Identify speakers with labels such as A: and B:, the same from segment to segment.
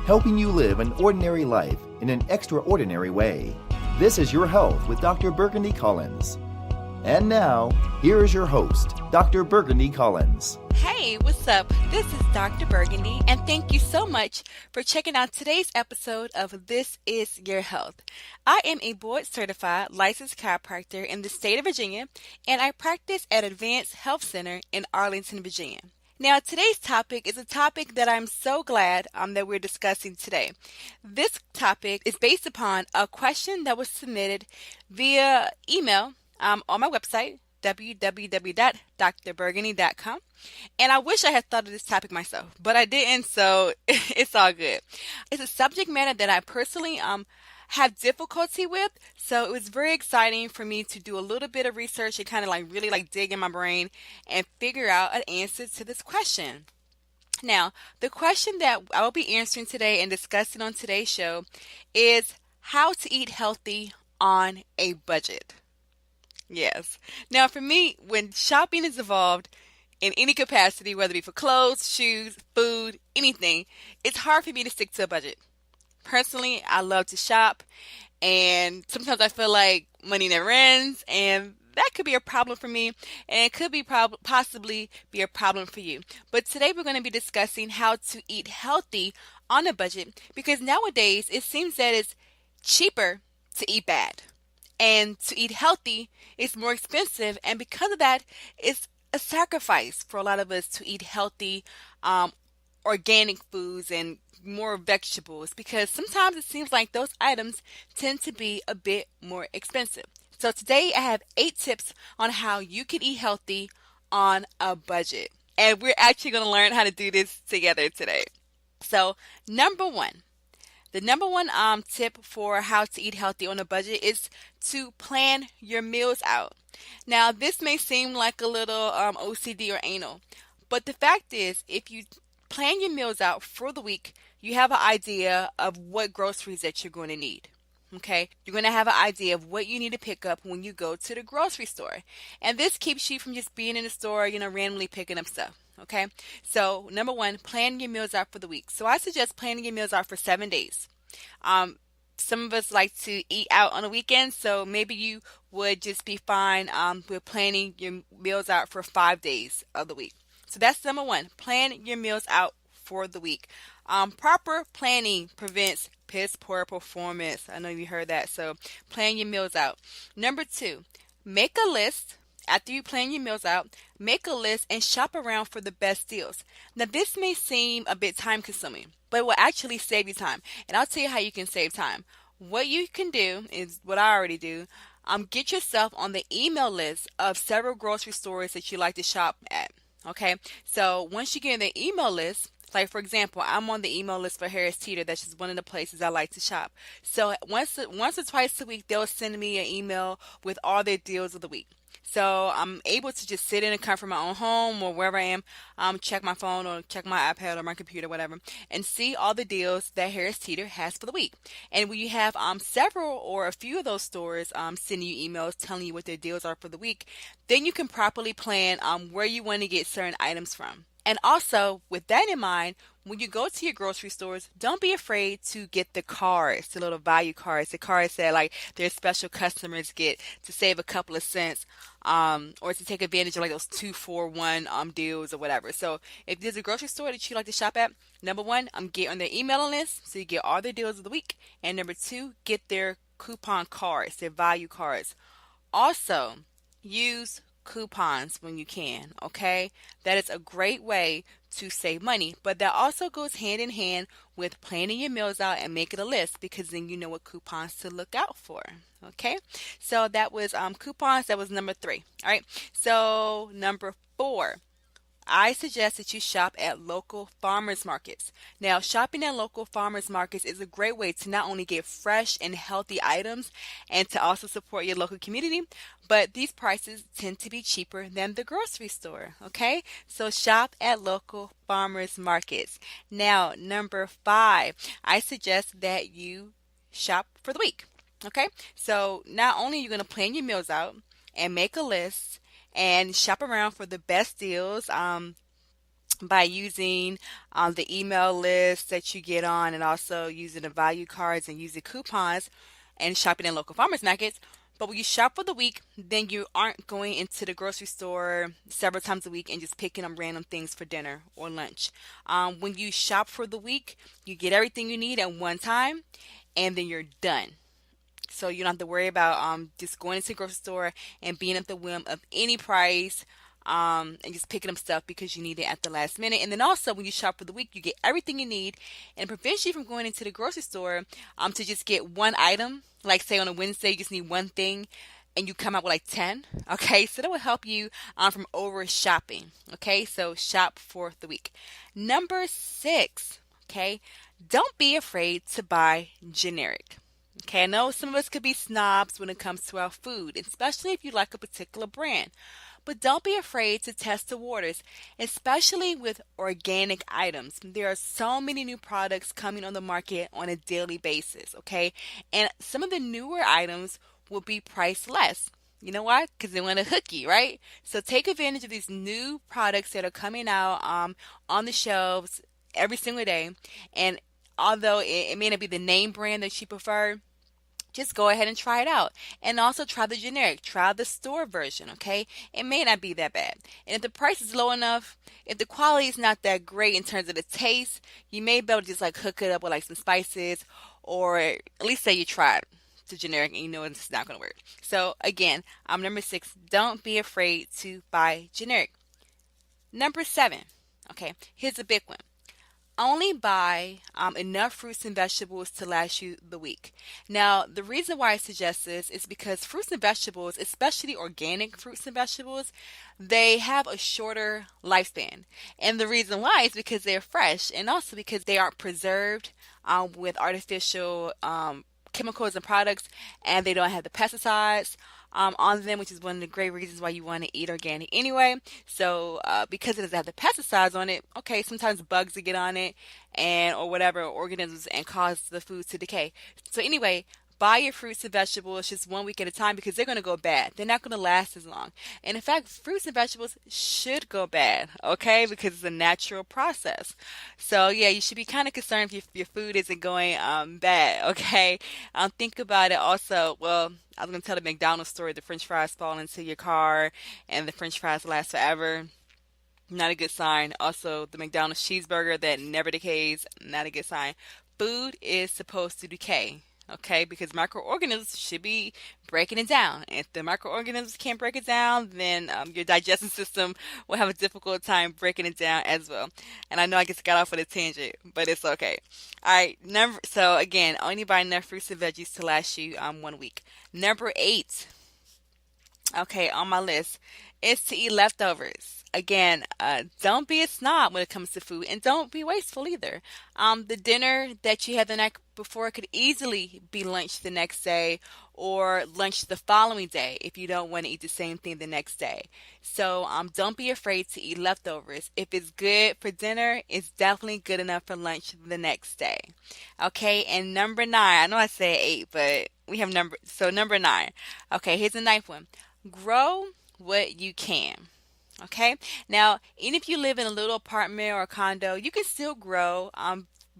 A: helping you live an ordinary life in an extraordinary way. This is Your Health with Dr. Burgundy Collins. And now, here is your host, Dr. Burgundy Collins.
B: Hey, what's up? This is Dr. Burgundy, and thank you so much for checking out today's episode of This is Your Health. I am a board-certified licensed chiropractor in the state of Virginia, and I practice at Advanced Health Center in Arlington, Virginia. Now, today's topic is a topic that I'm so glad that we're discussing today. This topic is based upon a question that was submitted via email on my website, www.drburgundy.com. And I wish I had thought of this topic myself, but I didn't, so it's all good. It's a subject matter that I personally have difficulty with, so it was very exciting for me to do a little bit of research and kind of really dig in my brain and figure out an answer to this question. Now, the question that I will be answering today and discussing on today's show is how to eat healthy on a budget. Yes. Now, for me, when shopping is involved in any capacity, whether it be for clothes, shoes, food, anything, it's hard for me to stick to a budget. Personally, I love to shop, and sometimes I feel like money never ends, and that could be a problem for me, and it could be possibly be a problem for you. But today we're going to be discussing how to eat healthy on a budget, because nowadays it seems that it's cheaper to eat bad. And to eat healthy is more expensive, and because of that, it's a sacrifice for a lot of us to eat healthy, organic foods and more vegetables, because sometimes it seems like those items tend to be a bit more expensive. So today I have 8 tips on how you can eat healthy on a budget, and we're actually going to learn how to do this together today. So the number one tip for how to eat healthy on a budget is to plan your meals out. Now, this may seem like a little OCD or anal, but the fact is, if you plan your meals out for the week, you have an idea of what groceries that you're going to need. Okay, you're going to have an idea of what you need to pick up when you go to the grocery store. And this keeps you from just being in the store, randomly picking up stuff. Okay, so number 1, plan your meals out for the week. So I suggest planning your meals out for 7 days. Some of us like to eat out on the weekend, so maybe you would just be fine with planning your meals out for 5 days of the week. So that's number 1, plan your meals out for the week. Proper planning prevents piss poor performance. I know you heard that, so plan your meals out. Number 2, make a list. After you plan your meals out, make a list and shop around for the best deals. Now, this may seem a bit time consuming, but it will actually save you time. And I'll tell you how you can save time. What you can do is what I already do. Get yourself on the email list of several grocery stores that you like to shop at. Okay, so once you get in the email list, like for example, I'm on the email list for Harris Teeter. That's just one of the places I like to shop. So once or twice a week, they'll send me an email with all their deals of the week. So I'm able to just sit in the comfort of my own home or wherever I am, check my phone or check my iPad or my computer, whatever, and see all the deals that Harris Teeter has for the week. And when you have several or a few of those stores sending you emails telling you what their deals are for the week, then you can properly plan where you want to get certain items from. And also, with that in mind, when you go to your grocery stores, don't be afraid to get the cards, the little value cards, the cards that their special customers get to save a couple of cents, or to take advantage of those 2-for-1 deals or whatever. So if there's a grocery store that you like to shop at, number 1, get on their email list so you get all their deals of the week, and number 2, get their coupon cards, their value cards. Also, use coupons when you can, okay? That is a great way to save money, but that also goes hand in hand with planning your meals out and making a list, because then you know what coupons to look out for, okay? So that was coupons. That was number 3. All right, so number 4, I suggest that you shop at local farmers markets. Now, shopping at local farmers markets is a great way to not only get fresh and healthy items and to also support your local community, but these prices tend to be cheaper than the grocery store, okay? So shop at local farmers markets. Now, number 5, I suggest that you shop for the week, okay? So not only are you going to plan your meals out and make a list and shop around for the best deals, by using the email list that you get on, and also using the value cards and using coupons and shopping in local farmers markets. But when you shop for the week, then you aren't going into the grocery store several times a week and just picking up random things for dinner or lunch. When you shop for the week, you get everything you need at one time, and then you're done. So you don't have to worry about just going into the grocery store and being at the whim of any price, and just picking up stuff because you need it at the last minute. And then also when you shop for the week, you get everything you need, and it prevents you from going into the grocery store to just get one item. Like say on a Wednesday, you just need one thing, and you come out with like 10. Okay, so that will help you from over shopping. Okay, so shop for the week. Number 6. Okay, don't be afraid to buy generic. Okay, I know some of us could be snobs when it comes to our food, especially if you like a particular brand. But don't be afraid to test the waters, especially with organic items. There are so many new products coming on the market on a daily basis, okay? And some of the newer items will be priced less. You know why? Because they want to hook you, right? So take advantage of these new products that are coming out on the shelves every single day. And although it may not be the name brand that you prefer, just go ahead and try it out. And also try the generic, try the store version, okay? It may not be that bad. And if the price is low enough, if the quality is not that great in terms of the taste, you may be able to just like hook it up with like some spices, or at least say you tried the generic and you know it's not going to work. So again, number 6, don't be afraid to buy generic. Number 7, okay, here's a big one. Only buy enough fruits and vegetables to last you the week. Now, the reason why I suggest this is because fruits and vegetables, especially organic fruits and vegetables, they have a shorter lifespan. And the reason why is because they're fresh, and also because they aren't preserved with artificial chemicals and products, and they don't have the pesticides on them, which is one of the great reasons why you want to eat organic anyway. So because it doesn't have the pesticides on it, okay, sometimes bugs will get on it and or whatever organisms and cause the food to decay. So anyway, buy your fruits and vegetables just 1 week at a time because they're going to go bad. They're not going to last as long. And in fact, fruits and vegetables should go bad, okay, because it's a natural process. So yeah, you should be kind of concerned if your food isn't going bad, okay? Think about it also. Well, I was going to tell the McDonald's story, the French fries fall into your car and the French fries last forever. Not a good sign. Also, the McDonald's cheeseburger that never decays, not a good sign. Food is supposed to decay, okay? Because microorganisms should be breaking it down. If the microorganisms can't break it down, then your digestive system will have a difficult time breaking it down as well. And I know I just got off on a tangent, but it's okay. All right, so again, only buy enough fruits and veggies to last you 1 week. Number 8, okay, on my list is to eat leftovers. Again, don't be a snob when it comes to food, and don't be wasteful either. The dinner that you had the night before could easily be lunch the next day, or lunch the following day if you don't want to eat the same thing the next day. So don't be afraid to eat leftovers. If it's good for dinner, it's definitely good enough for lunch the next day. Okay, and number 9, I know I said 8, but we have number 9. Okay, here's the 9th one. Grow what you can. Okay, now even if you live in a little apartment or a condo, you can still grow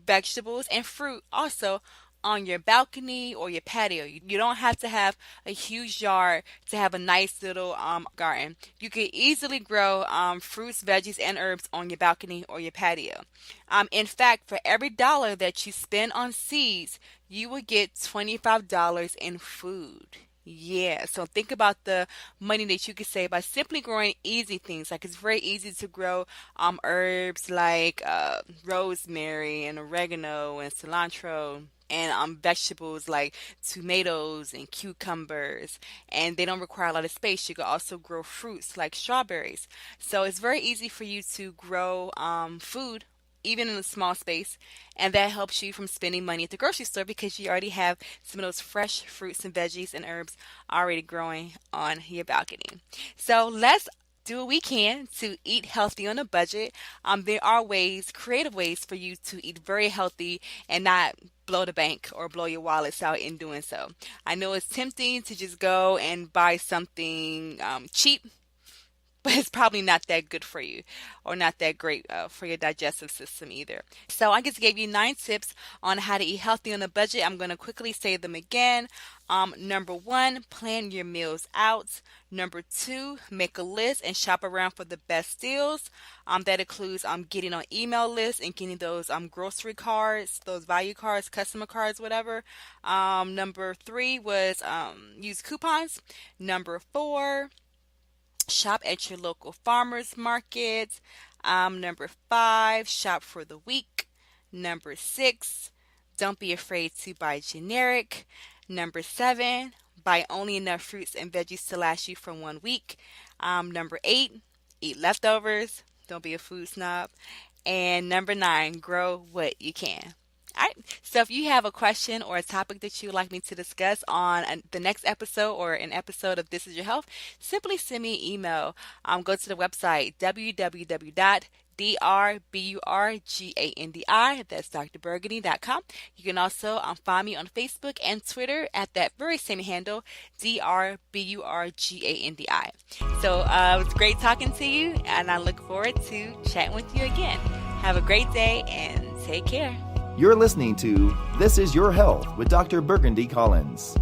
B: vegetables and fruit also on your balcony or your patio. You don't have to have a huge yard to have a nice little garden. You could easily grow fruits, veggies, and herbs on your balcony or your patio. In fact, for every dollar that you spend on seeds, you will get $25 in food. Yeah, so think about the money that you could save by simply growing easy things. Like it's very easy to grow herbs like rosemary and oregano and cilantro, and vegetables like tomatoes and cucumbers, and they don't require a lot of space. You can also grow fruits like strawberries. So it's very easy for you to grow food even in a small space, and that helps you from spending money at the grocery store because you already have some of those fresh fruits and veggies and herbs already growing on your balcony. So let's do what we can to eat healthy on a budget. There are ways, creative ways for you to eat very healthy and not blow the bank or blow your wallets out in doing so. I know it's tempting to just go and buy something cheap, but it's probably not that good for you or not that great for your digestive system either. So I just gave you 9 tips on how to eat healthy on a budget. I'm going to quickly say them again. Number 1, plan your meals out. Number 2, make a list and shop around for the best deals. That includes getting on email lists and getting those grocery cards, those value cards, customer cards, whatever. Number 3 was use coupons. Number 4, shop at your local farmers market. Number 5, shop for the week. Number 6, don't be afraid to buy generic. Number 7, buy only enough fruits and veggies to last you for 1 week. Number 8, eat leftovers. Don't be a food snob. And number 9, grow what you can. All right. So if you have a question or a topic that you would like me to discuss on the next episode or an episode of This Is Your Health, simply send me an email. Go to the website www.drburgandi, that's drburgundy.com. You can also find me on Facebook and Twitter at that very same handle, drburgandi. So it was great talking to you, and I look forward to chatting with you again. Have a great day and take care.
A: You're listening to This Is Your Health with Dr. Burgundy Collins.